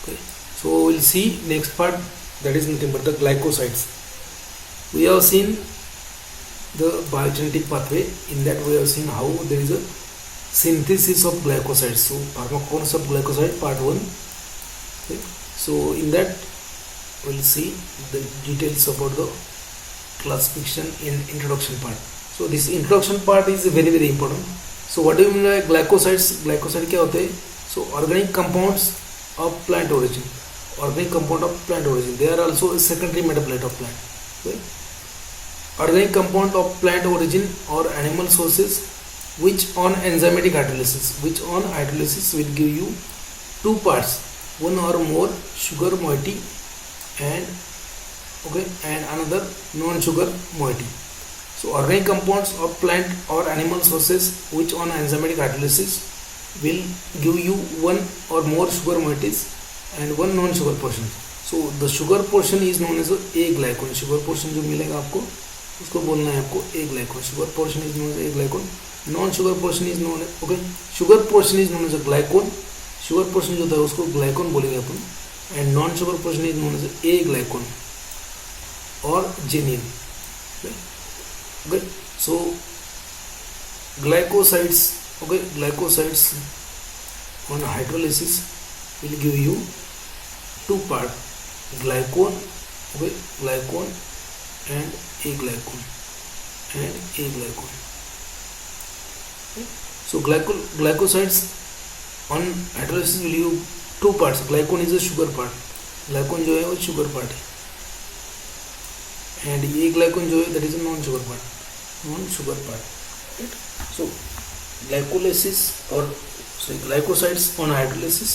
Okay, so we'll see next part, that is nothing but the glycosides. We have seen the biogenetic pathway. In that we have seen how there is a synthesis of glycosides. So pharmacokinetics of glycoside part 1. Okay, so in that we'll see the details about the classification in introduction part. So this introduction part is very important. So what do you mean by glycosides? Glycoside क्या होते हैं? So organic compounds of plant origin. Organic compound of plant origin. They are also a secondary metabolite of plant. Okay? Organic compound of plant origin or animal sources which on enzymatic hydrolysis will give you two parts, one or more sugar moiety and another non-sugar moiety. So organic compounds of plant or animal sources which on enzymatic hydrolysis will give you one or more sugar moieties and one non-sugar portion. So the sugar portion is known as A glycon. Sugar portion जो मिलेगा आपको उसको बोलना है आपको A glycon. Sugar portion is known as A glycon. Non-sugar portion is known as sugar portion is known as a glycon. Sugar portion जो होता है उसको glycon बोलेंगे अपन, and non-sugar portion is known as A glycon or genin. Okay, so glycosides on hydrolysis will give you two part, glycon and A glycon. Okay. So glycosides on hydrolysis will give you two parts. Glycon is a sugar part. Glycon जो है वो sugar part है, and A glycon जो है that is a non-sugar part. Right? So glycosides on hydrolysis,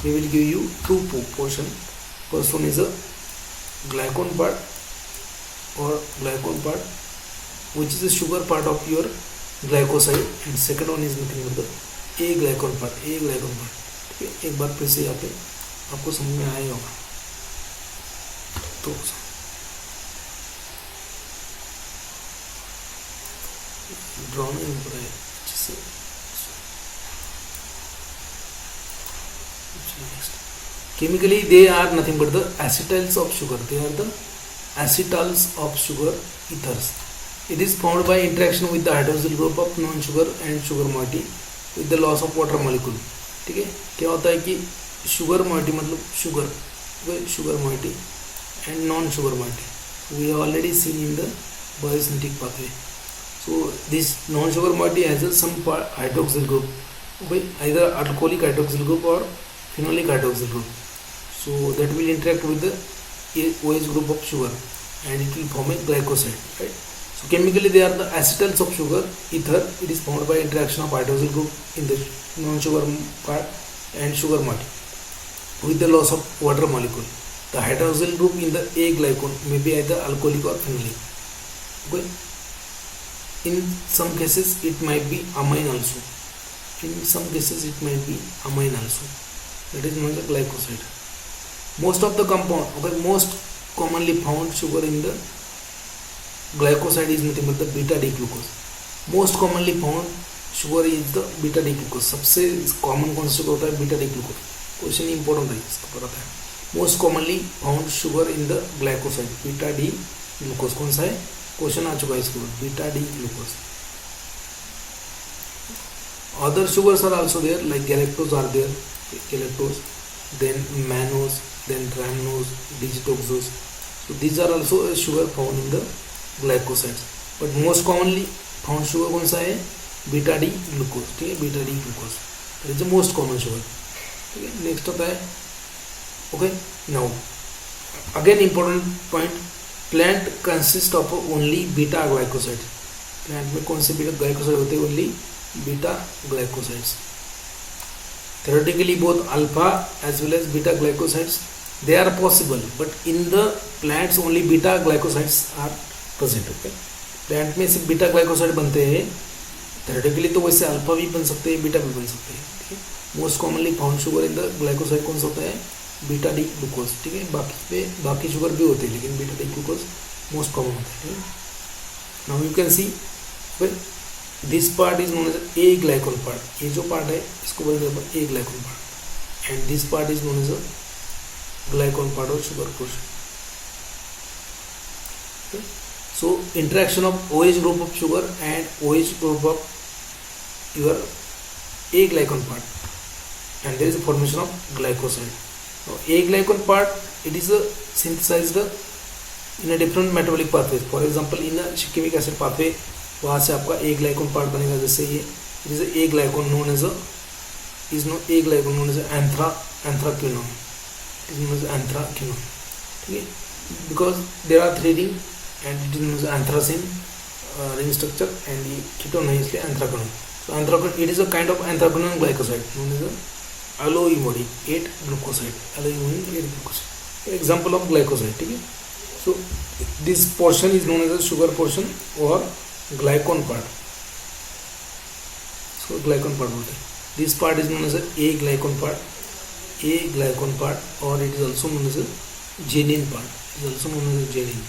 they will give you two portion. First one is a glycon part, which is the sugar part of your glycoside, and second one is nothing but the A glycon part. ठीक है, एक बार फिर से यहाँ पे आपको समझ में आया होगा. तो ड्राइंग पर है जिससे chemically they are nothing but the acetals of sugar. They are the acetals of sugar ethers. It is formed by interaction with the hydroxyl group of non-sugar and sugar moiety with the loss of water molecule. ठीक है, क्या होता है कि sugar moiety मतलब sugar moiety and non-sugar moiety we have already seen in the biosynthetic pathway. So this non-sugar moiety has some hydroxyl group, either alcoholic hydroxyl group or phenolic hydroxyl group. So that will interact with the OH group of sugar and it will form a glycoside. Right? So chemically they are the acetals of sugar ether. It is formed by interaction of hydroxyl group in the non-sugar part and sugar moiety with the loss of water molecule. The hydroxyl group in the A glycon may be either alcoholic or phenolic. Okay? In some cases it might be amine also. That is known as a glycoside. Most of the compound, most commonly found sugar in the glycoside is nothing but the beta D glucose. Most commonly found sugar is the beta D glucose. सबसे common कौन सा sugar होता है? Beta D glucose. Question important है, इसका पता है. Most commonly found sugar in the glycoside, beta D glucose. कौन सा है? Question आ चुका है इसके बाद, beta D glucose. Other sugars are also there, like galactose are there, then mannose, then rhamnose, digitoxose. So these are also a sugar found in the glycosides. But most commonly found sugar कौन सा है? Beta D glucose. ठीक है, beta D glucose. That is the most common sugar. ठीक है, next होता है. Okay, now again important point. Plant consists of only beta glycosides. Plant में कौन से beta glycoside होते हैं? Only beta glycosides. Theoretically both alpha as well as beta glycosides they are possible, but in the plants only beta glycosides are present. Okay, plant में सिर्फ beta glycoside बनते हैं. Theoretically तो वैसे alpha भी बन सकते हैं, beta भी बन सकते हैं. ठीक है, most commonly found sugar in the glycoside कौन सा होता है? beta D glucose. ठीक है, बाकी sugar भी होते हैं लेकिन beta D glucose most common होता है. Now you can see, well, this part is known as A glycon part. ये जो part है इसको बोलते हैं A glycon part, and this part is known as glycol part of sugar portion. Okay. So interaction of OH group of sugar and OH group of your A-glycan part, and there is a formation of glycoside. Now A-glycan part, it is synthesized in a different metabolic pathways. For example, in a chemic acid pathway, वहाँ से आपका A-glycan part बनेगा. जैसे ये it is a A-glycan known as A-glycan known as anthraquinone. It is known as anthraquinone. Okay, because there are three rings and it is known as anthracene ring structure, and the ketone है इसलिए anthraquinone. So anthraquinone, it is a kind of anthraquinone glycoside known as a alloimodic 8 glucoside. Alloimodic 8 glucoside. Example of glycoside. ठीक है. So this portion is known as a sugar portion or glycon part. So glycon part बोलते हैं. This part is known as A-glycan part. A-glycan part, or it is also known as a Janine part. It is also known as a Janine.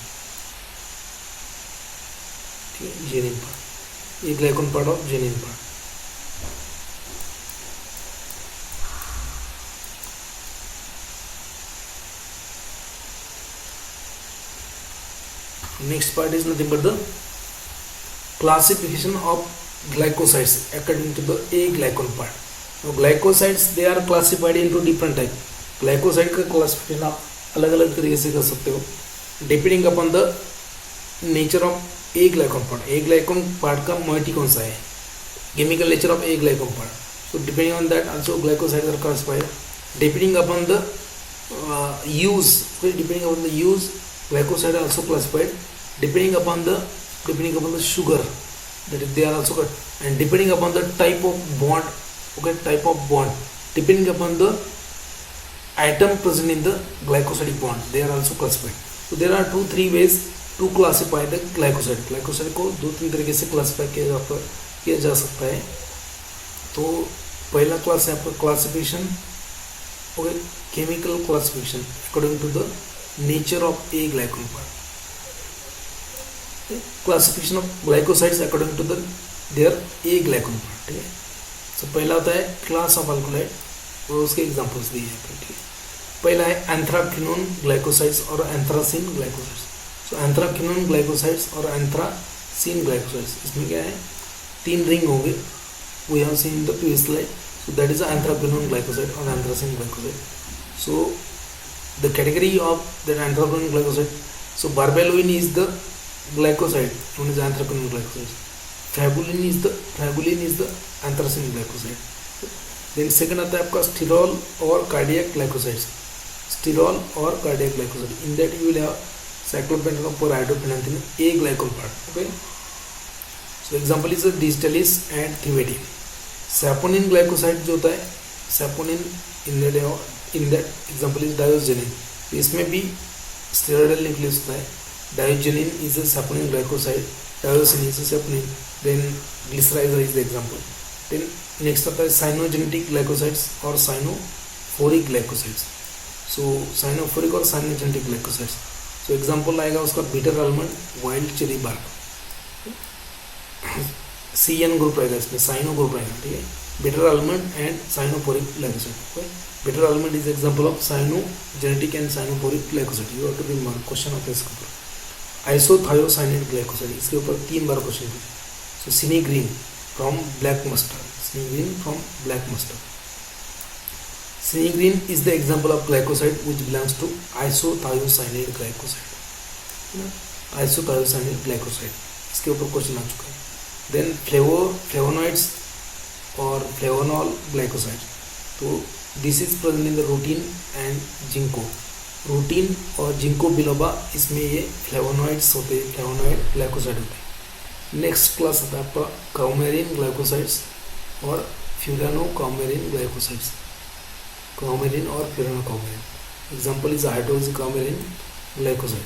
Janine part. A-glycan part of Janine part. Next part is nothing but the classification of glycosides according to the A-glycan part. Now glycosides, they are classified into different type. Glycoside का classification आप अलग अलग तरीके से कर सकते हो depending upon the nature of A-glycan part. A-glycan part का moiety कौन सा है, chemical nature of A-glycan part. So depending on that also glycosides are classified. Depending upon the use, glycoside are also classified. Depending upon the sugar, that is they are also cut, and depending upon the type of bond, depending upon the atom present in the glycosidic bond, they are also classified. So there are 2-3 ways to classify the glycoside. Glycoside को 2-3 तरीके से classify किया जा सकता है. तो पहला class है आपका classification, okay, chemical classification according to the nature of A-glycan part. Classification of glycosides according to their A-glycan part. ठीक है. So पहला होता है class of alkaloid और उसके एग्जांपल्स दिए हैं. ठीक है. पहला है anthraquinone glycosides और anthracene glycosides. So anthraquinone glycosides और anthracene glycosides, इसमें क्या है, 3 रिंग होंगे. We have seen in the previous slide. So that is the anthraquinone glycoside or anthracene glycoside. So the category of that anthraquinone glycoside. So barbelloin is the glycoside known as anthraquinone glycoside. Tribulin is the anthracene glycoside. Then second आता है आपका स्टिरॉल और cardiac glycosides. Sterol और cardiac glycoside, in that you will have cyclopentanol और आइडोपेंटेन A-glycan part. Okay. So example is digitalis and thymidine. Saponin glycoside जो होता है, saponin in that example is diosgenin. इसमें भी स्टेरॉइडल न्यूक्लियस होता है. Diosgenin is a saponin glycoside. Diosgenin is a saponin. Then glycyrrhizal is the example. Then next आता है cyanogenetic glycosides और cyanophoric glycosides. So cyanophoric और cyanogenetic glycosides. So example आएगा उसका bitter almond, wild cherry bark. CN group रहेगा इसमें, cyano group रहेगा. ठीक है. Bitter almond and cyanophoric glycoside. Okay. Bitter almond is example of cyanogenetic and cyanophoric glycoside. You have to remember question of this ऊपर. Isothiocyanate glycoside, इसके ऊपर 3 बार question पूछे. So cinegreen from black mustard. Cinegreen is the example of glycoside which belongs to isothiocyanate glycoside. Isothiocyanate glycoside, इसके ऊपर question आ चुका है. Then flavonoids or flavonol glycoside. तो this is present in the rutin and ginkgo. Routine और ginkgo biloba, इसमें ये flavonoids होते हैं, फ्लेवोनॉइड ग्लाइकोसाइड होते हैं. नेक्स्ट क्लास आता है आपका काउमेरिन ग्लाइकोसाइड्स और फ्यूरानो काउमेरिन ग्लाइकोसाइड्स. काउमेरिन और furanocoumarin, example is hydroxy coumarin glycoside.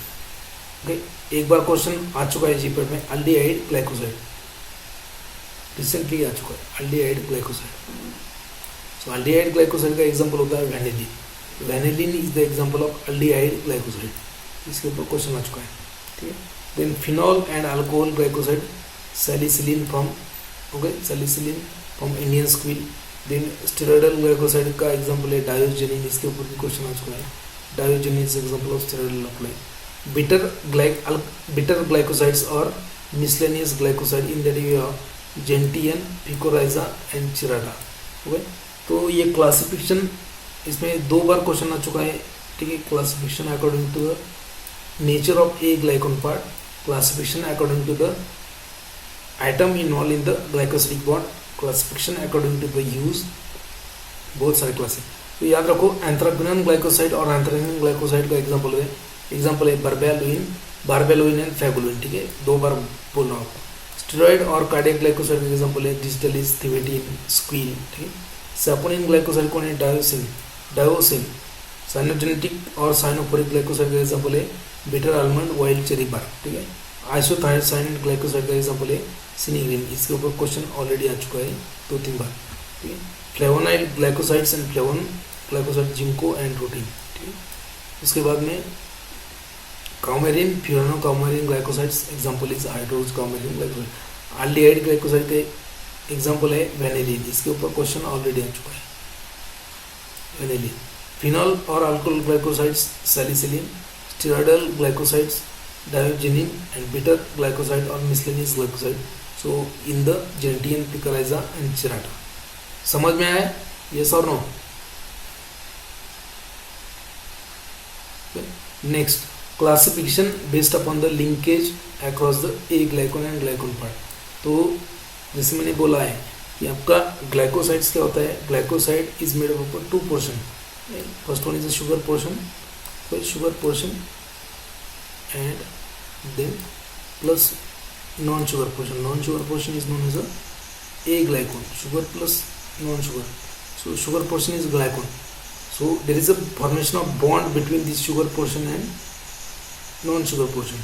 Okay, एक बार क्वेश्चन आ चुका है जीपेट में, अल्डिहाइड ग्लाइकोसाइड रिसेंटली आ चुका है, aldehyde glycoside. So aldehyde glycoside का एग्जांपल होता है vanillin. Vanillin is the example of aldehyde glycoside, इसके ऊपर क्वेश्चन आ चुका है. ठीक है. Then phenol and alcohol glycoside, salicin from Indian squill. Then steroidal glycoside का एग्जांपल है डायोजेनिन, इसके ऊपर भी क्वेश्चन आ चुका है. Diogenes is example of steroidal alkali. Bitter glycosides or miscellaneous glycoside, in that you have gentian, picoryza and chirata. Okay, तो ये क्लासिफिकेशन, इसमें 2 बार क्वेश्चन आ चुका है, ठीक है. Classification according to the nature of aglycone part, classification according to the atom involve in the glycosidic bond, classification according to the use, बहुत सारे क्लासेस. तो याद रखो एंथ्राक्विनोन ग्लाइकोसाइड और एंथ्राक्विनोन ग्लाइकोसाइड का एग्जांपल है बारबेलोइन एंड फैबुलोइन, ठीक है, 2 बार बोल रहा हूँ. स्टेरॉइड और कार्डियक ग्लाइकोसाइड का एग्जांपल है डिजिटलिस, थिवेटिन, स्क्वीन, ठीक है. सैपोनिन ग्लाइकोसाइड कौन है? डायोसिन. साइनोजेनेटिक और साइनोफोरिक ग्लाइकोसाइड का एग्जांपल है बिटर आलमंड, वाइल्ड चेरी बार, ठीक है. आइसोथायोसाइन ग्लाइकोसाइड का एग्जांपल है सिनीग्रीन. इसके ऊपर क्वेश्चन ऑलरेडी आ चुका है 2-3 बार, ठीक है. Flavonoid glycosides and flavone glycoside, ginkgo and rutin, ठीक है. उसके बाद में coumarin, furanocoumarin glycosides, example is hydroxy coumarin glycoside. Aldehyde glycoside के एग्जांपल है वेनिलीन. इसके ऊपर क्वेश्चन ऑलरेडी आ चुका है, वेनिलीन. फिनॉल और alcohol glycosides, salicin. Steroidal glycosides, diosgenin and bitter glycoside और miscellaneous glycoside, so in the gentian, picrorhiza and chirata. समझ में आया? Yes or no? Next, classification based upon the linkage across the A ग्लाइकोन and ग्लाइकोन part. तो जैसे मैंने बोला है कि आपका ग्लाइकोसाइड्स क्या होता है? Glycoside is made up of 2 portion. First one is a sugar portion and then plus non-sugar portion is known as a glycone. Sugar plus non-sugar, so sugar portion is glycone. So there is a formation of bond between this sugar portion and non-sugar portion.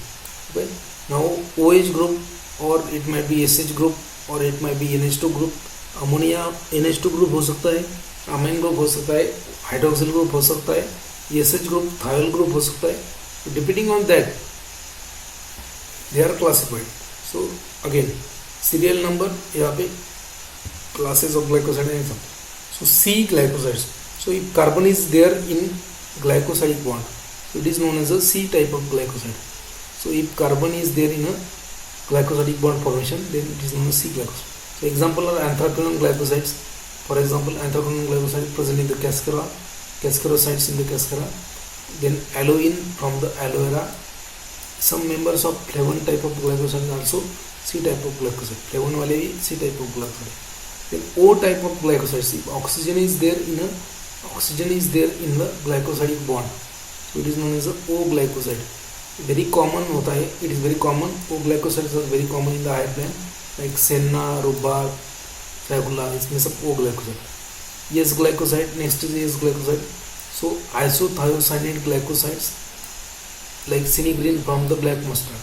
Okay, now OH group or it might be SH group or it might be NH2 group. Ammonia NH2 group हो सकता है, amine group हो सकता है, hydroxyl group हो सकता है, SH group thiol group हो सकता है. Depending on that, they are classified. So again, serial number यहाँ पे classes of glycoside and some. So C glycosides. So if carbon is there in glycosidic bond, so it is known as a C type of glycoside. So if carbon is there in a glycosidic bond formation, then it is known as C glycoside. So example are anthraquinone glycosides. For example, anthraquinone glycoside present in the cascarosides in the cascara. Then aloin from the aloe vera. Some members of flavone type of glycoside also C type of glycoside. Flavone वाले भी C type of glycoside. Then O type of glycoside. If oxygen is there in the glycosidic bond, so it is known as a O glycoside. Very common होता है. It is very common. O glycosides are very common in the higher plant like senna, rhubarb, fragula. इसमें सब O glycoside. S glycoside. Next is S glycoside. So isothiocyanate glycosides like cinegreen from the black mustard.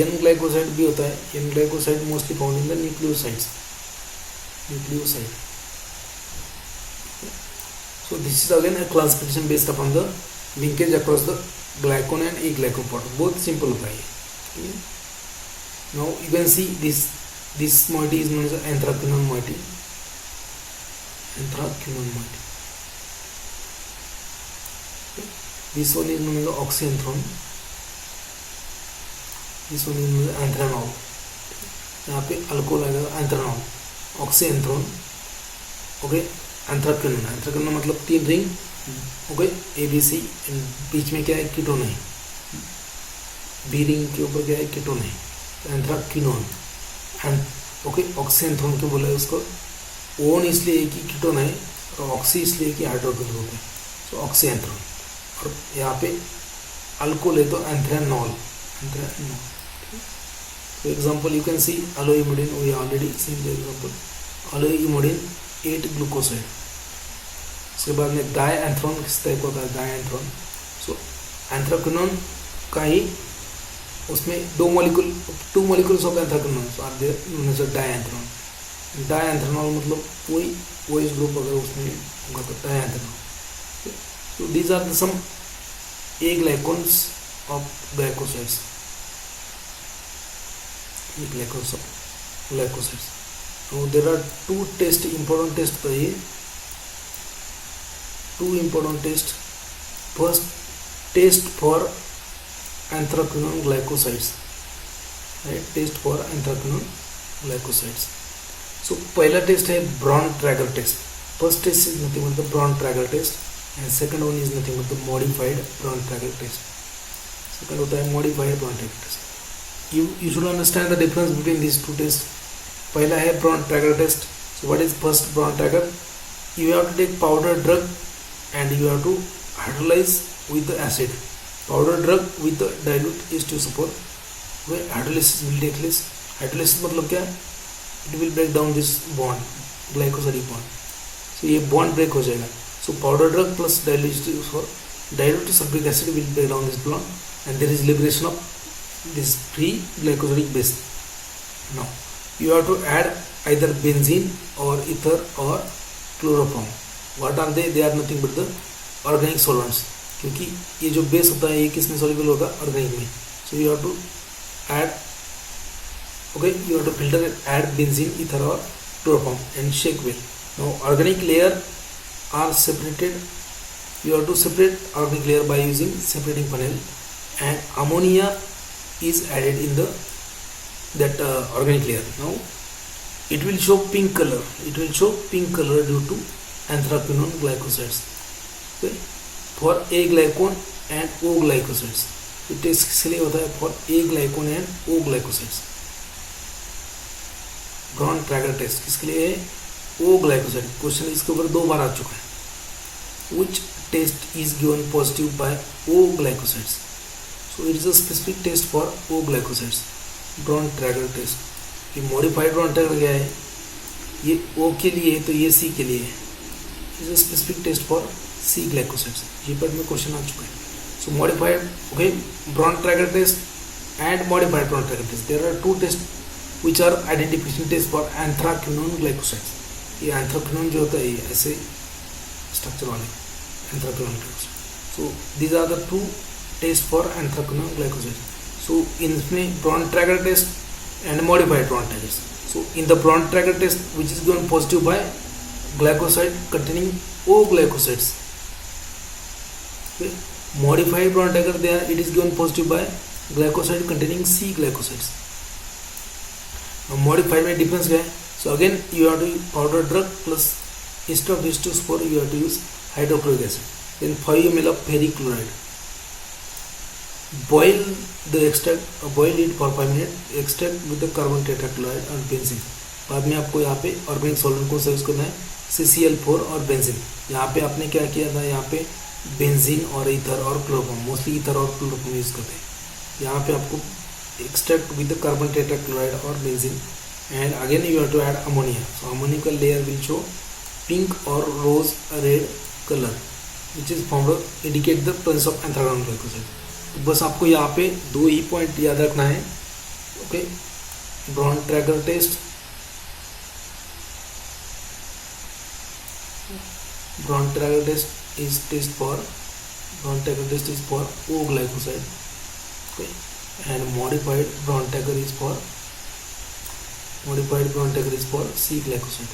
N glycoside भी होता है. N glycoside mostly found in the nucleoside. So this is again a classification based upon the linkage across the glycone and aglycone part. बहुत simple होता है. Now you can see this moiety is known as anthraquinone moiety. This one is known as oxyanthrone. This one is known as anthranol. यहाँ पे alcohol आएगा एंथ्रानॉल, ऑक्सीएंथ्रोन. Okay, anthraquinone मतलब 3 ring. Okay, ABC. बीच में क्या है? कीटोन है. B रिंग के ऊपर क्या है? कीटोन है. एंथ्राक्विनोन. ओके, ऑक्सीएंथ्रोन क्यों बोला है उसको? ओन इसलिए कि कीटोन है और ऑक्सी इसलिए कि हाइड्रोजन ग्रुप है. सो ऑक्सीएंथ्रोन. और यहाँ पे अल्कोहल है तो एंथ्रानॉल. So example you can see aloimodine. We already seen the example. aloimodine 8 glucoside. उसके बाद में डायएंथ्रोन किस टाइप होता है? डायएंथ्रोन. सो एंथ्राक्विनोन का ही उसमें 2 molecules of anthraquinone are there known as dianthrone. Dianthranol मतलब वही OH ग्रुप अगर उसमें होगा तो dianthranol. So these are the some A glycons of glycosides. Glycosides. Now there are 2 important tests. 2 important tests first test for anthraquinone glycosides, right? Test for anthraquinone glycosides. So पहला test है Borntrager test. First test is nothing but the Borntrager test and second one is nothing but the modified Borntrager test. Second होता है modified Borntrager test. You should understand the difference between these two tests. पहला है Borntrager test. So what is first Borntrager? You have to take powder drug and you have to hydrolyze with the acid. Powder drug with the dilute is to support. where hydrolysis will take place. Hydrolysis मतलब क्या है? It will break down this bond, glycosidic bond. So ये bond break हो जाएगा. So powder drug plus dilute sulfuric acid will break down this bond and there is liberation of this free glycosidic base. Now you have to add either benzene or ether or chloroform. What are they? They are nothing but the organic solvents. क्योंकि ये जो base होता है ये किस में soluble होगा? Organic में. So you have to add, okay, you have to filter and add benzene, ether or chloroform and shake well. Now organic layer are separated. You have to separate organic layer by using separating funnel, and ammonia is added in the organic layer. Now it will show pink color. It will show pink color due to anthraquinone glycosides. Okay, for A glycone and O glycosides. It is इसलिए होता है for A glycone and O glycosides. Borntrager test किसके लिए है? O glycoside. Question इसके ऊपर 2 बार आ चुका है. Which test is given positive by O glycosides? So it is a specific test for O glycosides. Borntrager test. ये modified Borntrager क्या है? ये O के लिए है तो ये C के लिए है. It is a specific test for C glycosides. ये पर में क्वेश्चन आ चुका है. So modified, okay, Borntrager test and modified Borntrager test. There are 2 tests which are identification test for anthraquinone glycosides. ये anthraquinone जो होता है ये ऐसे स्ट्रक्चर वाले anthraquinone glycosides. So these are the 2 tests for anthraquinone glycosides. So इनमें Borntrager test and modified Borntrager. So in the Borntrager test which is given positive by glycoside containing O glycosides. Okay. Modified Borntrager there it is given positive by glycoside containing C glycosides. Modified में difference क्या है? So again you have to use powder drug plus instead of H2SO4 you have to use hydrochloric acid. Then 5 ml of ferric chloride. Boil the extract, boil it for 5 minutes. Extract with the carbon tetrachloride and benzene. बाद में आपको यहाँ पे organic solvent को use करना है CCl4 और benzene. यहाँ पे आपने क्या किया था? यहाँ पे बेंजीन और ईथर और क्लोरोफॉर्म, मोस्टली ईथर और क्लोरोफॉर्म यूज करते हैं. यहाँ पे आपको extract with the carbon tetrachloride or benzene and again you have to add ammonia. So ammonium layer will show pink or rose red color which is found to indicate the presence of anthraquinone glycoside. तो बस आपको यहाँ पे 2 ही point याद रखना है. Okay, Borntrager test, Borntrager test is test for Borntrager test is for O glycoside. Okay, and modified Borntrager is for C glycoside.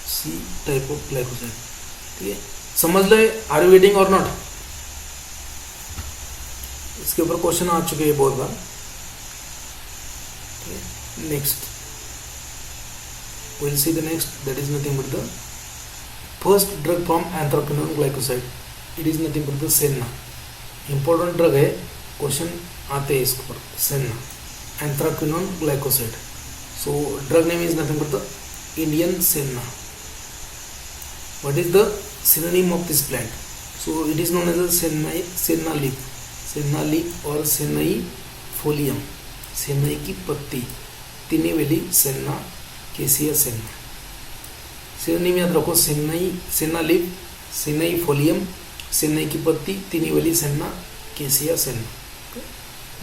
C type of glycoside. ठीक है, समझ ले. Are you waiting or not? इसके ऊपर question आ चुके हैं बहुत बार. Next we'll see the next, that is nothing but the first drug from anthraquinone glycoside. It is nothing but the Senna. Important drug है, क्वेश्चन आते हैं इसके ऊपर. Senna, anthraquinone glycoside. So drug name is nothing but the Indian Senna. What is the synonym of this plant? So it is known as the Senna leaf or Sennai folium. Sennai की पत्ती, Tinnevelly senna, Cassia senna. Synonym याद रखो, senna leaf, Chennai folium, Chennai की पत्ती, तिनीवली senna, Cassia senna.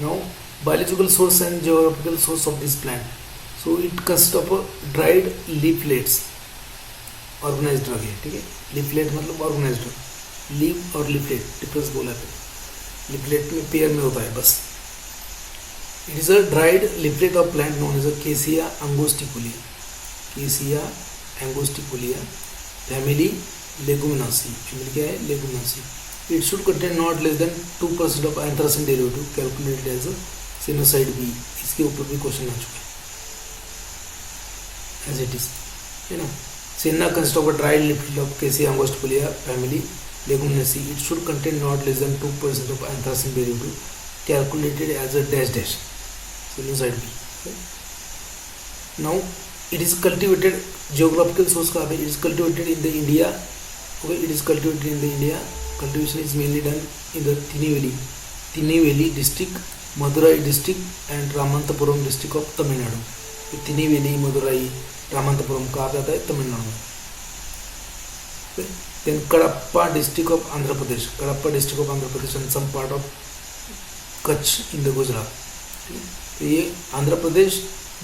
Now biological source and geographical source of this plant. So it consists of dried leaflets. Organised drug है. ठीक है, leaflet मतलब ऑर्गेनाइज्ड ड्रग. लीफ और leaflet difference बोला है. लीफलेट में पेयर में होता है बस. It is a dried leaflet of plant known as a Cassia angustifolia. Cassia angustifolia family Leguminosae, family क्या है, Leguminosae. It should contain not less than 2% of anthracene derivative calculated as a sennoside B. इसके ऊपर भी question आ चुके हैं as it is, है ना. Senna consist of a dried lipid of Cassia angustifolia family Leguminosae. It should contain not less than 2% of anthracene derivative calculated as a dash dash sennoside B. Now it is cultivated, geographical source का है, it is cultivated in the India. Okay, it is cultivated in the India. Cultivation is mainly done in the Tiniveli district, Madurai district and Ramanathapuram district of Tamil Nadu. Tiniveli, Madurai, Ramanathapuram कहाँ पे आता है, तमिलनाडु में. Okay. Then Kadapa district of Andhra Pradesh, Kadapa district of Andhra Pradesh and some part of Kutch in the Gujarat. तो ये Andhra Pradesh,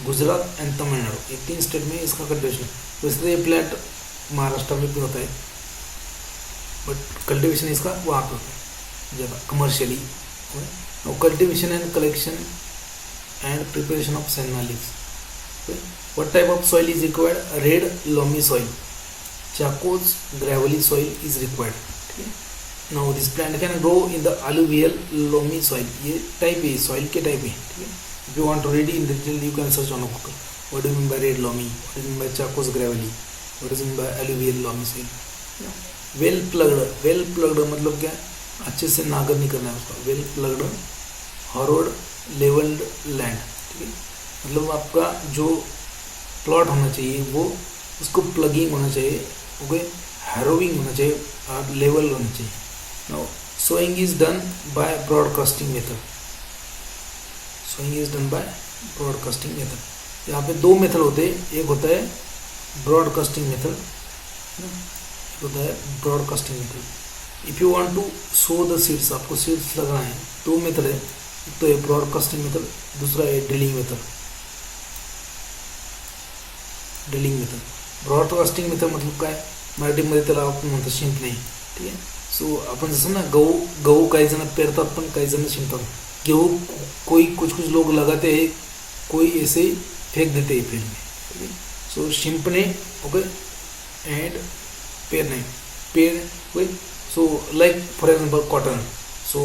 Gujarat and Tamil Nadu, ये 3 state में इसका कल्टिवेशन. वैसे तो ये प्लांट महाराष्ट्र में भी होता है, बट कल्टिवेशन इसका वहाँ पे होता है ज़्यादा कमर्शियली. और cultivation and collection and preparation of senna leaves. What type of soil is required, red loamy soil, chalky gravelly soil is required. ठीक है. Now this plant can grow in the alluvial loamy soil. ये type है, soil के type है. ठीक है. If you want to read in detail, you can search on Google. What do you mean by red loamy? What do you mean by Charcos gravely? What is mean by alluvial loamy soil? Well plugged मतलब क्या, अच्छे से नागर नहीं करना है उसका. well plugged, harrowed, leveled land. ठीक है. मतलब आपका जो प्लॉट होना चाहिए वो उसको प्लगिंग होना चाहिए, ओके, हैरोविंग होना चाहिए और लेवल होना चाहिए. Now sowing is done by broadcasting method. Sowing is done by broadcasting method. यहाँ पे 2 मेथड होते हैं. एक होता है ब्रॉडकास्टिंग मेथड, एक होता है broadcasting method. If you want to sow the seeds, आपको सीड्स लगाना है, 2 मेथड है. एक तो है ब्रॉडकास्टिंग मेथड, दूसरा है drilling method. Drilling method, broadcasting method मतलब काय, मराठीमध्ये त्याला आपण म्हणतो शिंपणे. ठीक आहे. सो आपण जसं ना गहू काही जण पेरतात पण काही जण शिंपतात. गेहूँ कोई कुछ लोग लगाते हैं, कोई ऐसे ही फेंक देते हैं पेड़ में. ठीक है. सो शिंपने, ओके, एंड पेड़ okay. So like for example cotton. So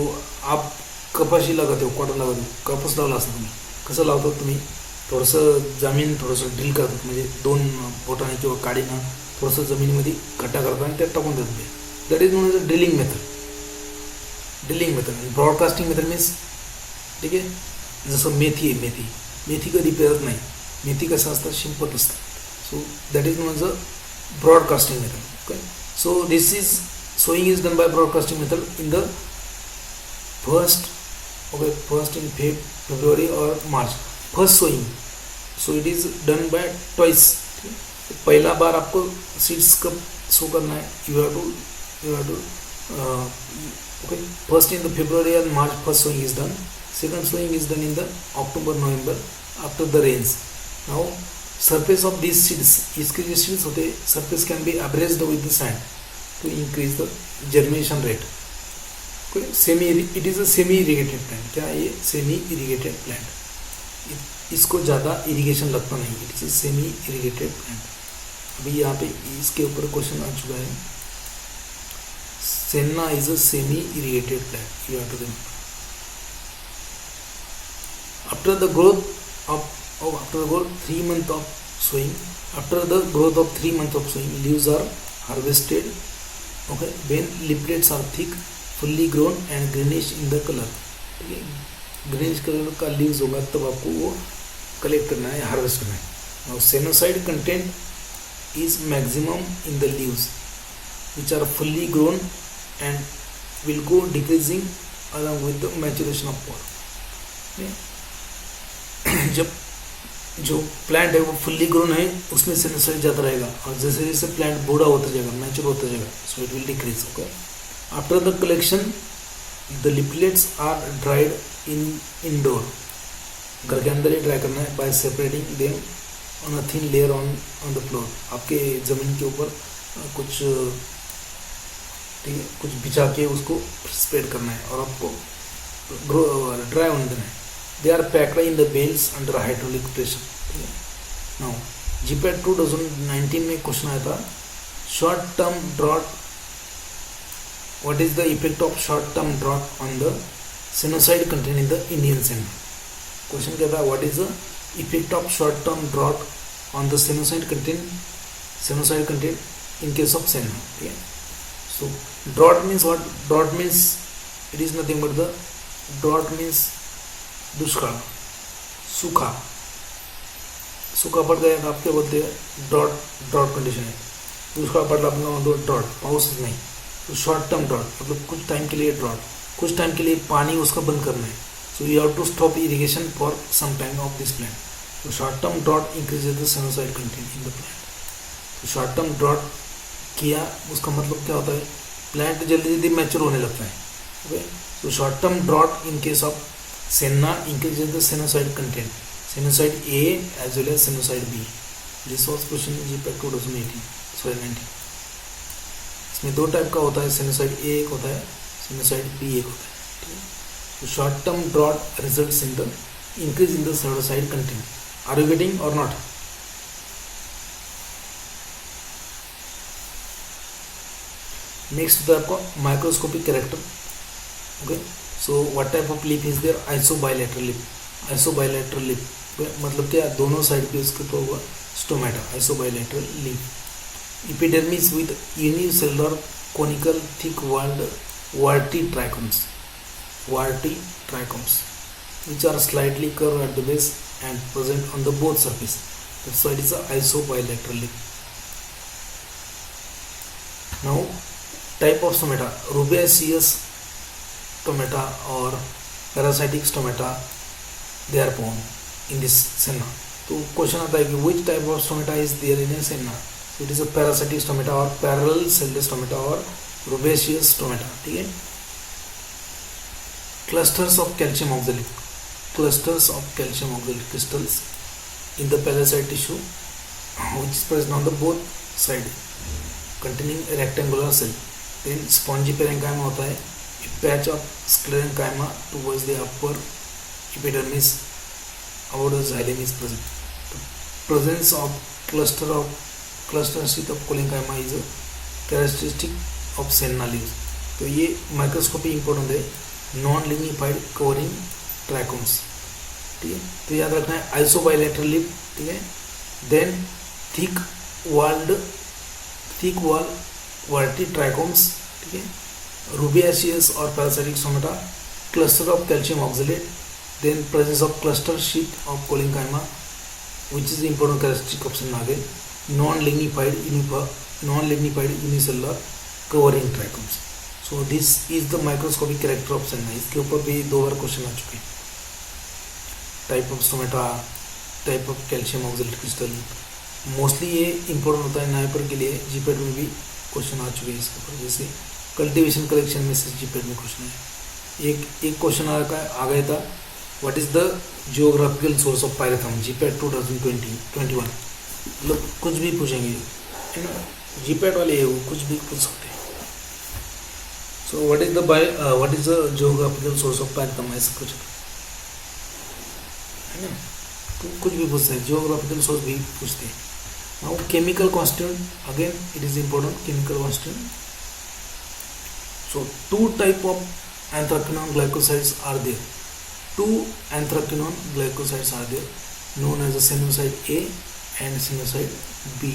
आप कपाशी लगाते हो, कॉटन लगाते हो, कापूस लावला असता तुम्ही, कसं लावतो तुम्ही, थोडंसं जमीन थोडंसं ड्रिल करतात, म्हणजे 2 बोटाने किंवा काडीनं थोडंसं जमिनीमध्ये खड्डा करतात आणि त्यात टाकून देतात. That is known as a drilling method. Drilling method. Broadcasting method means, ठीक आहे, जसं मेथी आहे, मेथी कधी पेरत नाही, मेथी कसं असतं, शिंपत असतं. So that is known as a broadcasting method. Okay. So this is sowing is done by broadcasting method in the first in February और March. First sowing, so it is done by twice. पहला बार आपको seeds कब sow करना है, you have to okay, first in the February and March first sowing is done. Second sowing is done in the October November after the rains. Now surface of these seeds, इसके जो seeds होते हैं, surface can be abrased with the sand to increase the germination rate. It is a semi irrigated plant. क्या ये semi irrigated plant, इसको ज़्यादा irrigation लगता नहीं. It is semi irrigated plant. अभी यहाँ पे इसके ऊपर क्वेश्चन आ चुका है. Senna is a semi irrigated plant. You have to remember. After the growth of 3 months of sowing, after the growth of 3 months of sowing, leaves are harvested. Okay, when leaflets are thick, fully grown and greenish in the color. ठीक है, greenish colour का leaves होगा तब आपको वो collect करना है, harvest करना है. Now सेनोसाइड content is maximum in the leaves which are fully grown and will go decreasing along with the maturation of pod. जब जो प्लांट है वो फुल्ली ग्रोन है उसमें सेनोसाइड ज़्यादा रहेगा, और जैसे जैसे प्लांट बूढ़ा होता जाएगा, मैच्योर होता जाएगा, so it will decrease. Okay. After the collection the leaflets are dried in indoor. घर के अंदर ही ड्राई करना है by separating them on a thin layer on the floor. आपके ज़मीन के ऊपर कुछ, ठीक है, कुछ बिछा के उसको स्प्रेड करना है और आपको ड्राई होने देना है. They are packed in the bales under hydraulic pressure. ठीक है. नाउ GPAT 2019 में क्वेश्चन आया था, short term drought, what is the effect of short term drought on the sinusoid content in the Indian Senna? Question क्या था, what is the effect of short term drought on the sinusoid content in case of Senna? Okay. So drought means what? Drought means it is nothing but the drought means दुष्काळ, सूखा, सूखा पड़ गया तो आप क्या बोलते हैं, ड्रॉट कंडीशन है. दुष्काळ पडला आपण म्हणतो ड्रॉट, पाऊसच नाही. तो शॉर्ट टर्म ड्रॉट मतलब कुछ टाइम के लिए ड्रॉट, कुछ टाइम के लिए पानी उसका बंद करना है. So you have to stop irrigation for some time of this plant. तो short term drought increases the sennoside content in the plant. तो शॉर्ट टर्म ड्रॉट किया उसका मतलब क्या होता है, प्लांट जल्दी जल्दी मैच्योर होने लगता है. Okay. So short term drought in case of Senna increases the sinusoid content, sinusoid A as well as sinusoid B. This was question in GPAT 2019. इसमें दो टाइप का होता है, sinusoid A एक होता है, sinusoid B एक होता है. ठीक है. तो short term drought results in the increase in the sinusoid content. Are you getting or not? Next तो आपको microscopic character. Okay. So what type of leaf is there? Isobilateral leaf. Isobilateral leaf मतलब क्या, दोनों side पे उसके ऊपर होगा stomata. Isobilateral leaf. Epidermis with unicellular conical thick walled warty trichomes. Warty trichomes which are slightly curved at the base and present on the both surface. That's why it is a isobilateral leaf. Now type of stomata, rubeaceous stomata or parasitic stomata, they are found in this Senna. तो question आता है कि which type of stomata is there in a Senna? So it is a parasitic stomata or parallel celled stomata or rubeaceous stomata. ठीक है. Clusters of calcium oxalate. Clusters of calcium oxalate crystals in the parasite tissue which is present on the both side containing a rectangular cell. Then spongy parenchyma होता है. A patch of sclerenchyma towards the upper epidermis about the xylem is present. The presence of cluster sheath of cholenchyma is a characteristic of Senna leaves. तो ये microscopy important है. Non lignified covering trichomes. ठीक है. तो याद रखना है आइसोबाइलेटरल leaf. ठीक है. Then thick wall warty trichomes. ठीक है. rubeaceous or parasitic stomata, cluster of calcium oxalate, then presence of cluster sheath of cholenchyma which is important characteristic of Senna again, non-lignified unicellular covering trichomes. So this is the microscopic character of Senna. इसके ऊपर भी 2 बार question आ चुके हैं. Type of stomata, type of calcium oxalate crystal, mostly ये important होता है NIPER के लिए. जीपेट में भी क्वेश्चन आ चुके हैं इसके ऊपर. जैसे कल्टीवेशन कलेक्शन में से जीपेट में क्वेश्चन है. एक क्वेश्चन आ गया था, what is the geographical source of pyrethrum. GPAT 2021. मतलब कुछ भी पूछेंगे है ना, जीपेट वाले है वो कुछ भी पूछ सकते हैं. So what is the geographical source of pyrethrum, ऐसा कुछ है ना, तो कुछ भी पूछते हैं. जियोग्राफिकल सोर्स भी पूछते हैं. Now chemical constituent, again it is important. Chemical constituent. So 2 type of anthraquinone glycosides are there. 2 anthraquinone glycosides are there, known as the sinusoid A and sinusoid B.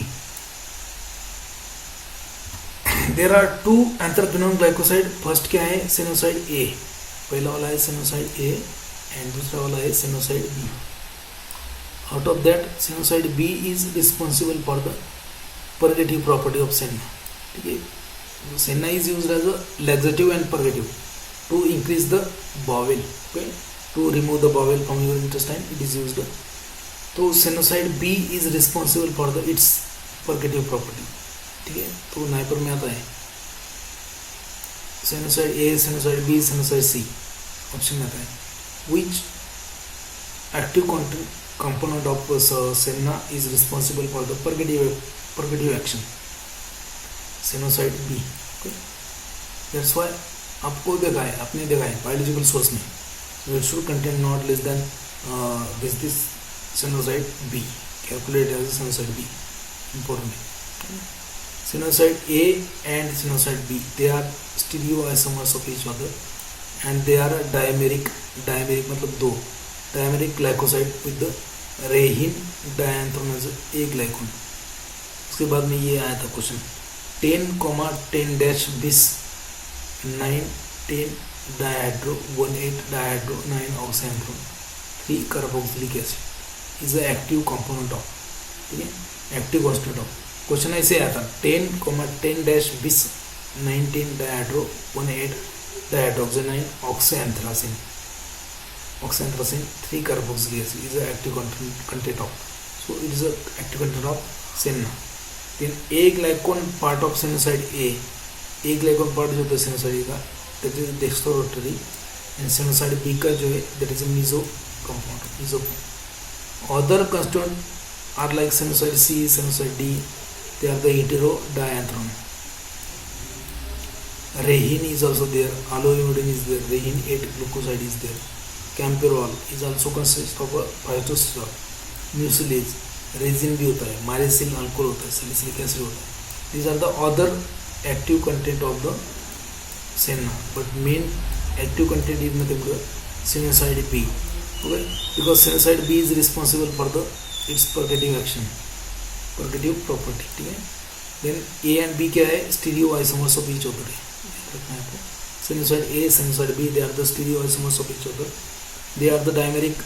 There are 2 anthraquinone glycoside. First क्या है, sinusoid A. पहला वाला है sinusoid A and दूसरा वाला है sinusoid B. Out of that, sinusoid B is responsible for the purgative property of Senna. ठीक है. Senna is used as a laxative and purgative to increase the bowel. Okay, to remove the bowel from your intestine, it is used. तो sinusoid B is responsible for its purgative property. ठीक है. तो NIPER में आता है sinusoid A, sinusoid B, sinusoid C option में आता है. Which active component of Senna is responsible for the purgative action? Sinusoid B. Okay. That's why आपको देखा है, आपने देखा है बायोलॉजिकल सोर्स में it should contain not less than this sinusoid B. Calculate as sinusoid B. Important. sinusoid A and sinusoid B, they are stereoisomers of each other and they are dimeric मतलब दो dimeric glycoside with the रेहिन डायंथ्रोनोज ए ग्लाइकोन। उसके बाद में ये आया था question 10,10-20 9,10 डायहाइड्रो 18 डायहाइड्रो 9 ऑक्सीएंथ्रोन 3 carboxylic acid is the active component of, ठीक है, एक्टिव कांस्टेंट ऑफ। क्वेश्चन ऐसे आया था 10,10-20 19 डायहाइड्रो 18 dihydroxy 9 ऑक्सीएंथ्रासिन 3 carboxylic acid is the active content of, so it is the active content of senna. Then A glycone part of sinusoid A glycone part जो होता है sinusoid A का that is dextrorotary and sinusoid B का जो है that is a meso compound. Other constituent are like sinusoid C, sinusoid D, they are the heterodianthron. Rehin is also there, aloimidine is there, rehin 8 glucoside is there. Camperol is also consist of a phytosterol, mucilage, resin भी होता है, mycelium alcohol होता है, salicylic acid होता है. These are the other active content of the senna, but main active content is nothing but sinusoid B. Okay, because sinusoid B is responsible for the its purgative action, purgative property. ठीक है. Then A and B क्या है? Stereoisomers of each other है. Sinusoid A, sinusoid B, they are the stereoisomers of each other. They are the dimeric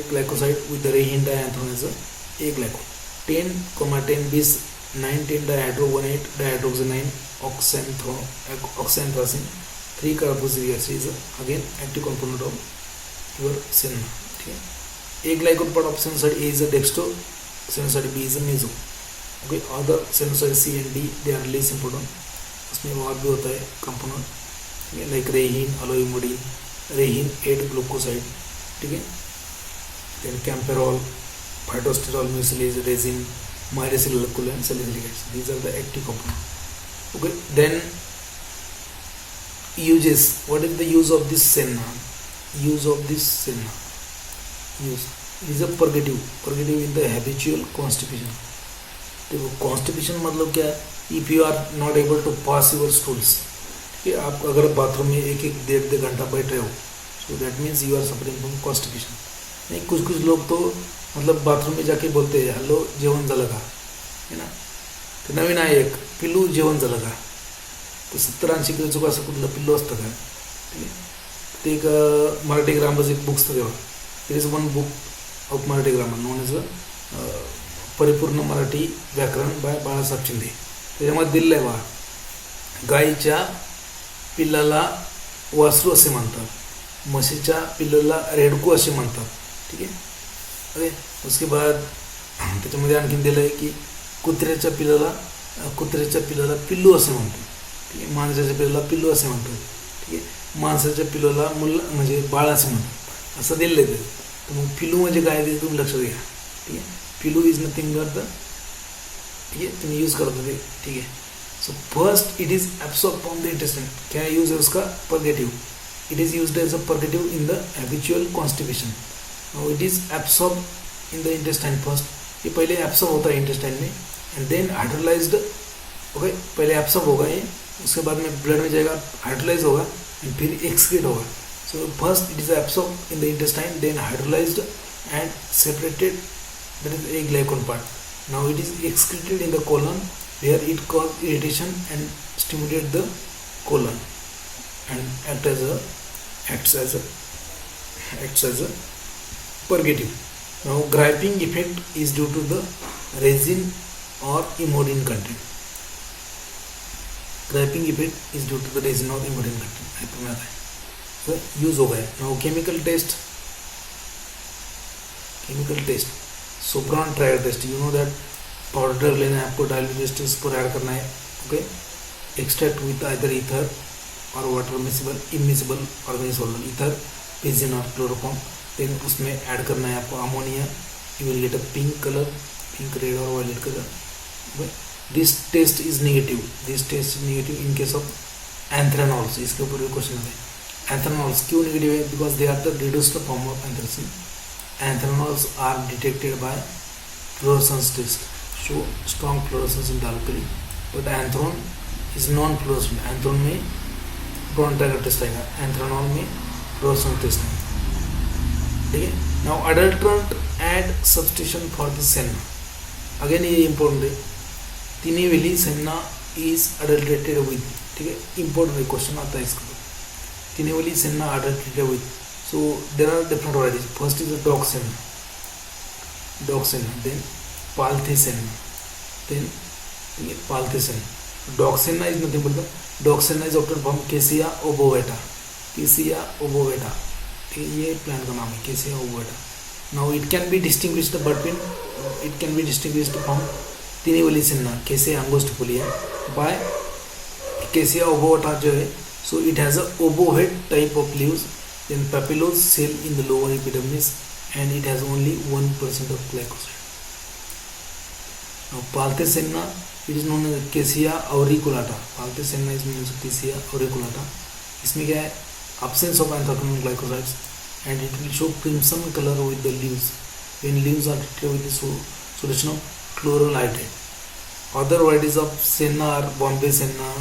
glycoside with the rehin dianthron as a glycol. 10,10-20 9,10 dihydro 1,8 dihydroxy 9 oxanthracene 3 carboxylic acid is again active component of your senna. ठीक है. A glycol part of sinusoid A is a dextro, sinusoid B is a meso. Okay, other sinusoid C and D they are less important. उसमें और भी होता है component, ठीक है, like रेहिन, अलोइमोडिन, रेहिन 8 glucoside, ठीक है, then kaempferol, phytosterol, mucilage, resin, myricyl alcohol and salicylic acid, these are the active component. Okay, then uses, what is the use of this senna? Use of this senna, use is a purgative in the habitual constipation. देखो constipation मतलब क्या है? If you are not able to pass your stools, कि आप अगर bathroom में एक डेढ़ घंटा बैठ रहे हो, so that means you are suffering from constipation. नहीं, कुछ लोग तो मतलब बाथरूम में जाके बोलते हैं हॅलो जेवण झालं का, है ना. तर नवीन आहे एक पिल्लू जेवण झालं का, तर 70-80 किलोचं असं कुठलं पिल्लू असतं का, ठीक आहे. ते एक मराठी ग्रामरचं एक बुक असतं तेव्हा, it is one book of Marathi grammar known as Paripurna Marathi व्याकरण बाय बाळासाहेब शिंदे. त्याच्यामध्ये दिलेलं आहे बघा, गाईच्या पिल्लाला वासरू असे म्हणतात, म्हशीच्या पिल्लाला रेडकू असे म्हणतात, ठीक आहे. अरे उसके बाद त्याच्यामध्ये आणखीन दिलं आहे की कुत्र्याच्या पिल्लाला पिल्लू असे म्हणतात, ठीक आहे. माणसाच्या पिल्लाला पिल्लू असे म्हणतात, ठीक आहे. माणसाच्या पिल्लाला मुलं म्हणजे बाळ असे म्हणतात, असं दिलेलं आहे. तर मग पिल्लू म्हणजे काय ते तुम्ही लक्षात घ्या, ठीक आहे. पिल्लू इज नथिंग बट द, ठीक है, तुम्हें यूज करते थे, ठीक है. So first it is absorb from the intestine. क्या यूज है उसका? Purgative. It is used as a purgative in the habitual constipation. It is absorb in the intestine first. ये पहले एब्सॉर्ब होता है इंटेस्टाइन में एंड देन हाइड्रोलाइज्ड. ओके, पहले absorb होगा ये, उसके बाद में ब्लड में जाएगा, हाइड्रोलाइज होगा एंड फिर एक्सक्रीट होगा. So first it is absorb in the intestine, then hydrolysed and separated, that is a glycol part. Now it is excreted in the colon where it cause irritation and stimulate the colon and acts as a purgative. Now griping effect is due to the resin or imodine content. Griping effect is due to the resin or imodine content. तुम्हें आता है. So use हो गया. Now chemical test. सोप्रान ट्रायल test, you know that powder लेना है आपको, डायल्यूटेड टेस्ट पर ऐड करना है. Okay, extract with either ether or water miscible immiscible organic solvent, ether, benzene और क्लोरोफॉर्म. देन उसमें ऐड करना है आपको ammonia. You will get a pink colour, pink, red और violet colour. Okay, this test is negative in case of anthranols. इसके ऊपर भी question आता है. एंथ्रेनॉल्स क्यों नेगेटिव है? Because they are the reduced form of anthracene. Anthracols are detected by fluorescence test. show strong fluorescence in dark green, but anthron is non-fluorescent. anthron में प्रोटॉन ट्रैकर टेस्ट आएगा, एंथ्रेनॉल में फ्लोरेसेंस टेस्ट है, ठीक है. Now adulterant and substitution for the senna. Again ये important है. Tinnevelly senna is adulterated with, ठीक है, इंपॉर्टेंट क्वेश्चन आता है इसका. Tinnevelly senna adulterated with. So there are different varieties. First is dog senna, then Palthe senna, then Palthe senna. Dog senna is nothing but the dog senna is obtained from Cassia ओबोवेटा, केसिया ओबोवेटा, ठीक है, ये plant का नाम है Cassia obovata. Now it can be distinguished between, it can be distinguished from Tinnevelly senna Cassia angustifolia by Cassia obovata जो है. So it has a obovate type of leaves, then papillose cell in the lower epidermis and it has only 1% of glycoside. Now Palthe senna, it is known as Cassia auriculata. Palthe senna is known as Cassia auriculata. इसमें क्या है, absence of anthraquinone glycosides and it will show crimson color with the leaves when leaves are treated with the solution of chloral hydrate. Other varieties of senna are Bombay senna,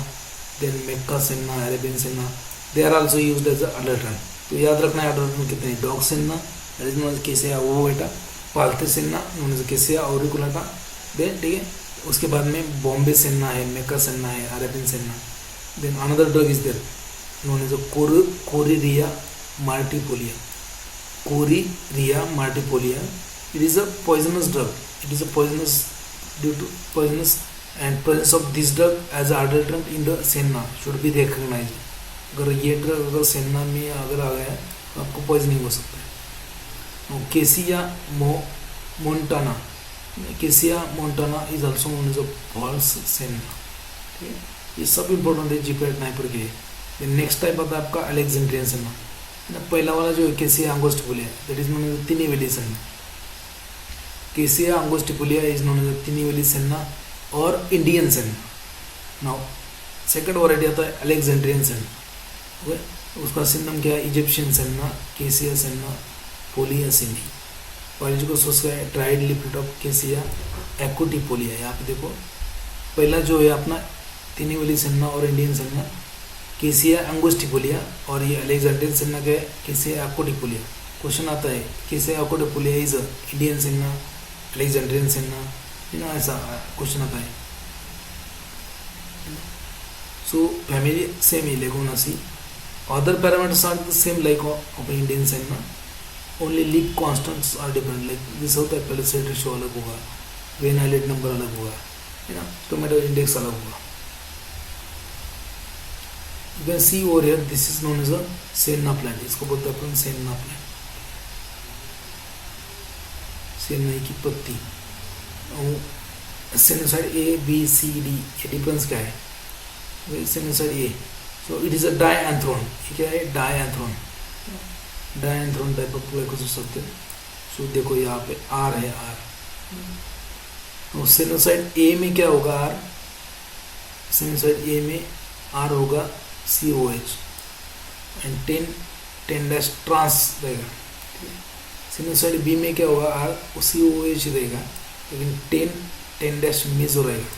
then Mecca senna, Arabian senna. They are also used as a adulterant. तो याद रखना है adulterant कितने. Dog senna that is known as Cassia ovovata, Palthe senna known as Cassia auriculata, then ठीक है. उसके बाद में बॉम्बे सेन्ना है, मेका सेन्ना है, Arabian senna. Then another drug is there known as Coriaria myrtifolia, Coriaria myrtifolia. It is a poisonous drug. It is a poisonous due to poisonous and presence of this drug as a adulterant in the senna should be recognized. अगर ये drug अगर senna में अगर आ गया तो आपको poisoning हो सकता है. Cassia montana, Cassia montana is also known as a false senna, ठीक है. ये सब इंपॉर्टेंट है जीपीएट 9 पर के. नेक्स्ट टाइप आता है आपका अलेक्जेंड्रियन सेन्ना. पहला वाला जो है Cassia angustifolia, that is known as Tinnevelly senna. Cassia angustifolia is known as Tinnevelly senna or Indian senna. Now second variety आता है अलेक्जेंड्रियन सेन्ना, ओके. उसका सिन्नम क्या है, इजिप्शियन सेन्ना, केसिया सेन्ना, पोलियासिनी. बायोलॉजिकल सोर्स का है ट्राइड लिपिड ऑफ केसिया एक्वटिपोलिया. यहाँ पे देखो पहला जो है अपना Tinnevelly senna or Indian senna Cassia अंगोस्टिफोलिया, और ये अलेक्जेंड्रियन सेन्ना का है केसिया एक्वटिपोलिया. क्वेश्चन आता है Cassia acutifolia is Indian senna, Alexandrian senna, है ना, ऐसा क्वेश्चन आता है. सो फैमिली सेम ही Leguminosae. Other parameters are the same like of Indian senna, only leaf constants are different. Like this होता है पहले सेट रेशियो अलग होगा, वेन आइलेट नंबर अलग होगा, है ना, टोमेटो इंडेक्स अलग होगा. You can see over here this is known as a senna plant. इसको बोलते हैं अपन सेन्ना प्लांट, सेन्ना की पत्ती. Sennoside A B C D, ये डिफरेंस क्या है. Sennoside A, so it is a dianthrone. ये क्या है, डायएंथ्रोन, डायएंथ्रोन टाइप ऑफ ग्लाइकोसिस होते हैं. सो देखो यहाँ पे आर है, आर. सेनोसाइड ए में क्या होगा, आर. सेनोसाइड ए में आर होगा COH एंड 10 डैश ट्रांस रहेगा. सेनोसाइड बी में क्या होगा, आर COH रहेगा लेकिन 10 डैश मेजो रहेगा.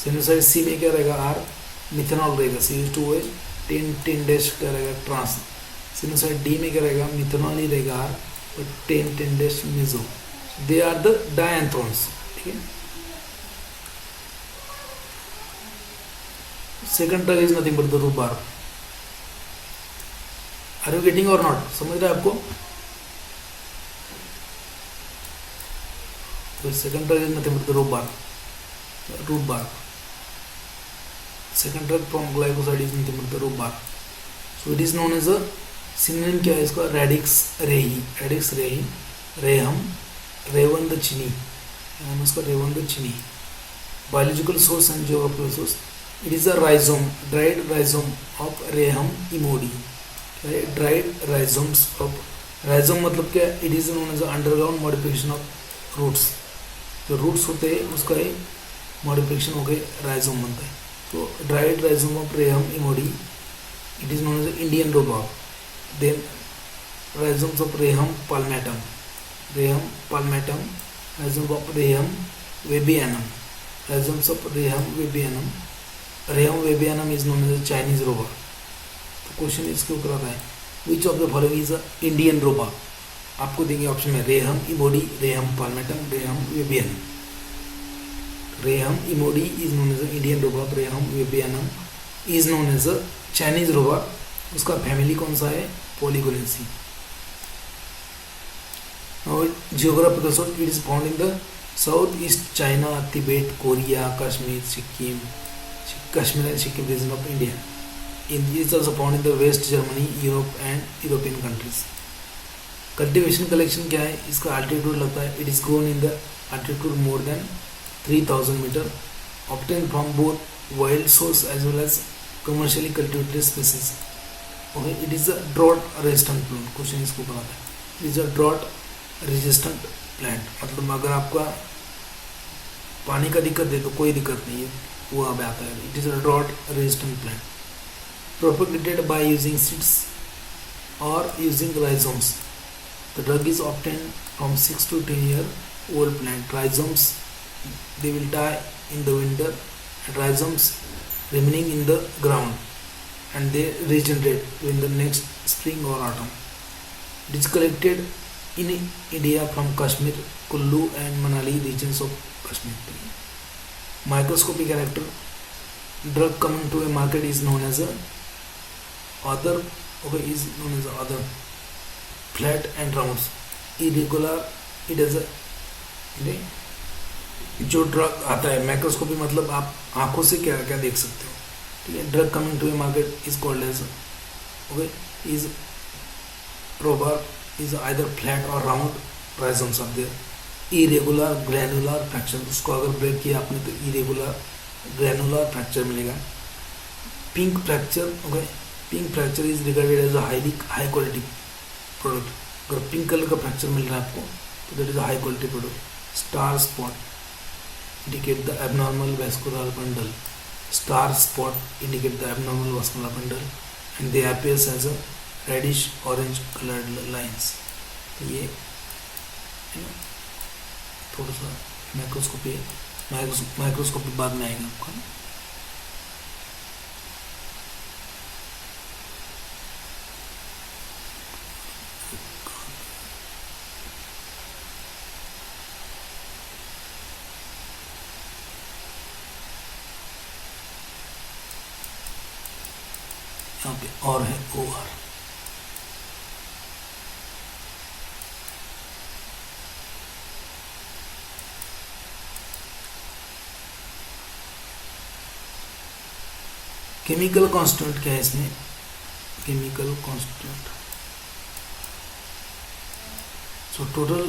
सेनोसाइड सी में क्या रहेगा, आर मिथेनॉल रहेगा, CH2OH 10 डैश क्या रहेगा, ट्रांस. सेनोसाइड डी में क्या रहेगा, मिथेनॉल ही रहेगा, R but 10 dash meso. They are the dianthrones, ठीक है. Second drug is nothing but the rhubarb. Are you getting or not, समझ रहे हैं आपको. तो second drug is nothing but the rhubarb, rhubarb. Second drug from glycoside is nothing but the rhubarb. So it is known as a synonym क्या है इसका, radix रेही, radix रेही, रेहम, रेवंद चिनी, उसका रेवंद चिनी. Biological source and geographical source, it is a rhizome, dried rhizome of Rheum emodi. Dried rhizomes of, rhizome मतलब क्या, it is known as underground modification of roots. जो रूट्स होते हैं उसका ही मॉडिफिकेशन हो गए राइजोम बनता है. तो dried rhizome of Rheum emodi, it is known as Indian rhubarb. Then rhizomes of Rheham palmatum, Rheham palmatum, rhizomes of Rheham webianum. Rhizomes of Rheham webianum. Rheham webianum is known as a Chinese roba. तो question इसके ऊपर आता है which of the following is a Indian rhubarb. आपको देंगे option में Rheum emodi, Rheum palmatum, Rheum webbianum. Rheum emodi is known as a Indian rhubarb. Rheum webbianum is known as a Chinese rhubarb. उसका family कौन सा है? Polygonaceae. और geographical source, it is found in the south east China, Tibet, Korea, Kashmir, Sikkim, Kashmir and Sikkim region of India. It is also found in the West Germany, Europe and European countries. Cultivation collection क्या है? इसका altitude लगता है. It is grown in the altitude more than 3000 meter, obtained from both wild source as well as commercially cultivated species. Okay, it is a drought resistant plant. Question इसको बनाता है. It is a drought resistant plant. मतलब अगर आपका पानी का दिक्कत है तो कोई दिक्कत नहीं है, वो अब आता है. It is a drought resistant plant. Propagated by using seeds or using rhizomes. The drug is obtained from 6 to 10 year old plant. Rhizomes, they will die in the winter, and rhizomes remaining in the ground, and they regenerate in the next spring or autumn. It is collected in India from Kashmir, Kullu and Manali regions of Kashmir. Microscopic character. Drug coming to a market is known as a other. Okay, is known as other. Flat and rounds. Irregular. It is a जो drug आता है microscopy मतलब आप आंखों से क्या क्या देख सकते हो. ठीक है. Drug coming to a market is called as okay is rhubarb is either flat or round. Rhizomes of there. Irregular granular fracture. उसको अगर ब्रेक किया आपने तो इरेगुलर ग्रैनुलर फ्रैक्चर मिलेगा. Pink fracture. Okay, pink fracture is regarded as a high quality product. अगर pink colour का fracture मिल रहा है आपको तो that is a high quality product. Star spot indicate the abnormal vascular bundle. Star spot indicate the abnormal vascular bundle and they appears as a reddish orange coloured lines. तो ये थोड़ा सा माइक्रोस्कोपी बाद में आएगा आपको. यहाँ पे और है OR. केमिकल कांस्टेंट क्या है इसमें? Chemical constant. So total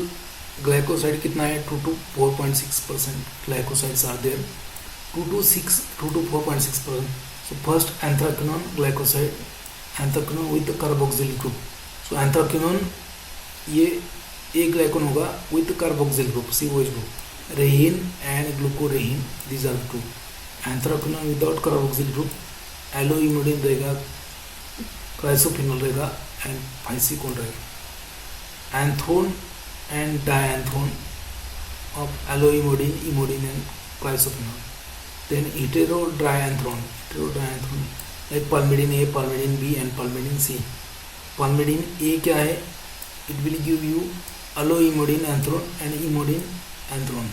glycoside कितना है? 2 to 4.6% glycosides are there. 2 to 4.6%. So first anthraquinone glycoside, anthraquinone with the carboxyl group. So anthraquinone ये एक ग्लाइकोन होगा with carboxyl group, COH group. Rehin and glucorrhine, these are the two. Anthraquinone without carboxyl group, alloimidine रहेगा, chrysophenol रहेगा and physicolone रहेगा. Anthone and dianthone of alloimidine, imidine and chrysophenol. Then heterodrianthone like palmidine A, palmidine B and palmidine C. Palmidine A क्या है? It will give you alloimidine anthrone and imidine anthrone.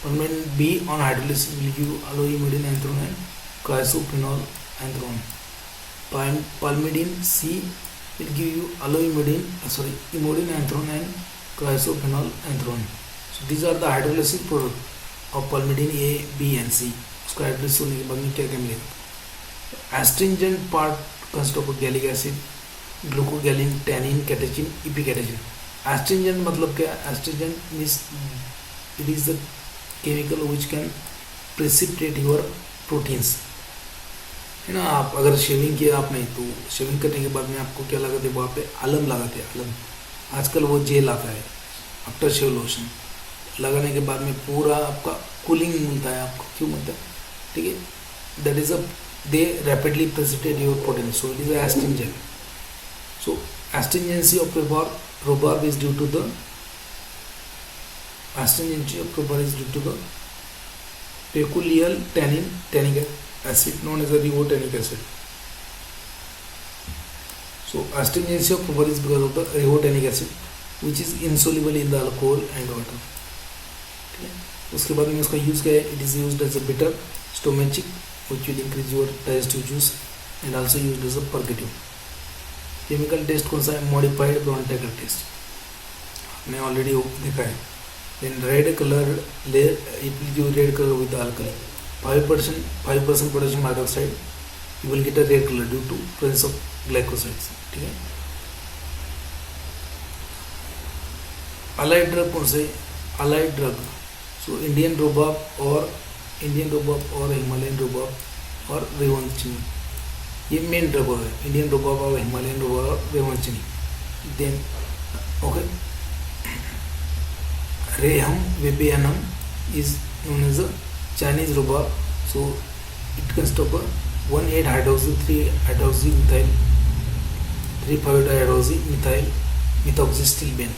Palmidine B on hydrolysis will give you alloimidine anthrone and chrysophenol anthrone. Palmidine C will give you imidine anthrone and chrysophenol anthrone. So these are the hydrolysis products of palmidine A, B and C. उसका hydrolysis होने के बाद में क्या क्या मिलेगा? Astringent part consist of gallic acid, glucogallin, tannin, catechin, epicatechin. Astringent मतलब क्या? Astringent means it is the chemical which can precipitate your proteins. है ना. आप अगर शेविंग किया आपने तो शेविंग करने के बाद में आपको क्या लगाते हैं? वहाँ पे अलम लगाते हैं. अलम आजकल वो जेल आता है आफ्टर शेव लोशन. लगाने के बाद में पूरा आपका कूलिंग मिलता है. आपको क्यों मिलता है? ठीक है. That is a they rapidly precipitate your protein. So it is a astringent. So astringency of rhubarb is due to the astringency of rhubarb is due to the peculiar tannic acid known as a ribotanic acid. So astringency of rhubarb is because of the ribotanic acid which is insoluble in the alcohol and water. उसके बाद में इसका use क्या है? It is used as a bitter stomachic which will increase your digestive juice and also used as a purgative. Chemical test कौन सा है? Modified Borntrager test, आपने ऑलरेडी देखा है. Then red colour layer, it will give red colour with alkali. 5% potassium hydroxide, you will get a red colour due to presence of glycosides. ठीक है. Allied drug कौन से? Allied drug, so Indian rhubarb और Himalayan rhubarb और रेवंचनी, ये main drug है. Indian rhubarb और हिमालयन रूबाब और रेवंचनी. Then okay, Reham webbianum is known as a Chinese rhubarb. So it consist of 1,8 hydroxy 3 hydroxy methyl 3,5 hydroxy methyl methoxystilbene.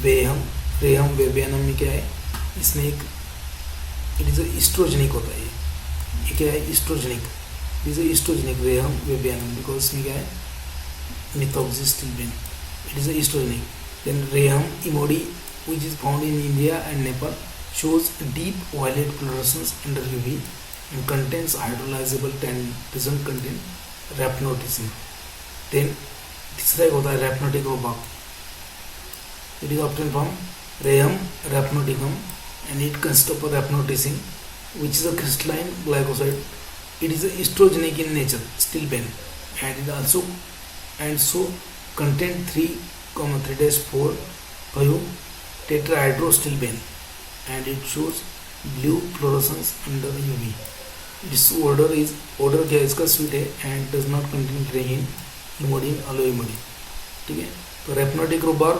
Rheum webbianum में क्या है? इसमें एक इट इज इस्ट्रोजेनिक होता है. ये क्या है? Estrogenic. It is estrogenic Rheum webbianum because इसमें क्या है? Methoxystilbene. It is estrogenic. Then Rheum emodi which is found in India and Nepal shows deep violet fluorescence under UV and contains hydrolyzable tannin. Doesn't contain rapnoticin. Then तीसरा एक होता है rapnotic रूबाब. It is obtained from Reum rapnoticum and it consists of rapnoticin which is a crystalline glycoside. It is estrogenic in nature, stilbene, and it also contain 3,3-4 tetrahydrostilbene and it shows blue fluorescence under UV. Its odor क्या है? इसका sweet है and does not contain renin, imodin, aloimodin. ठीक है. तो रेपनोटिक रूबाब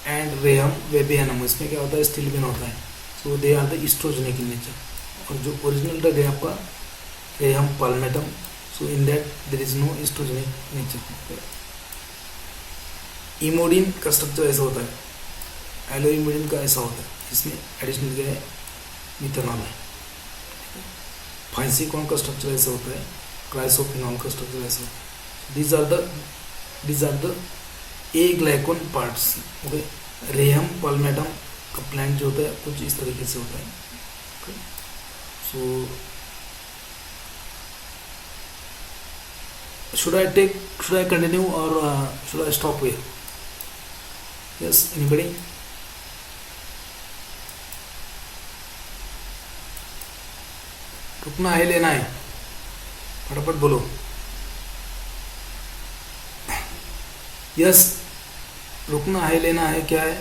and Reham वेबियनम, इसमें क्या होता है? स्टिलबेन होता है. So they are the estrogenic in nature. और जो ओरिजिनल ड्रग है आपका Rheum palmatum, so in that there is no estrogenic nature. Emodin का स्ट्रक्चर ऐसा होता है, एलोइमोडिन का ऐसा होता है. इसमें एडिशनल क्या है? मिथेनॉल है. फाइंसिकॉन का स्ट्रक्चर ऐसा होता है, क्राइसोफिनॉल का स्ट्रक्चर ऐसा होता है. These are the aglycone parts. Okay. Rheum palmatum का प्लांट जो होता है कुछ इस तरीके से होता है. सो should I continue or should I stop here? Yes, anybody? रुकना है, लेना है? फटाफट बोलो. यस, रुकना है, लेना है, क्या है?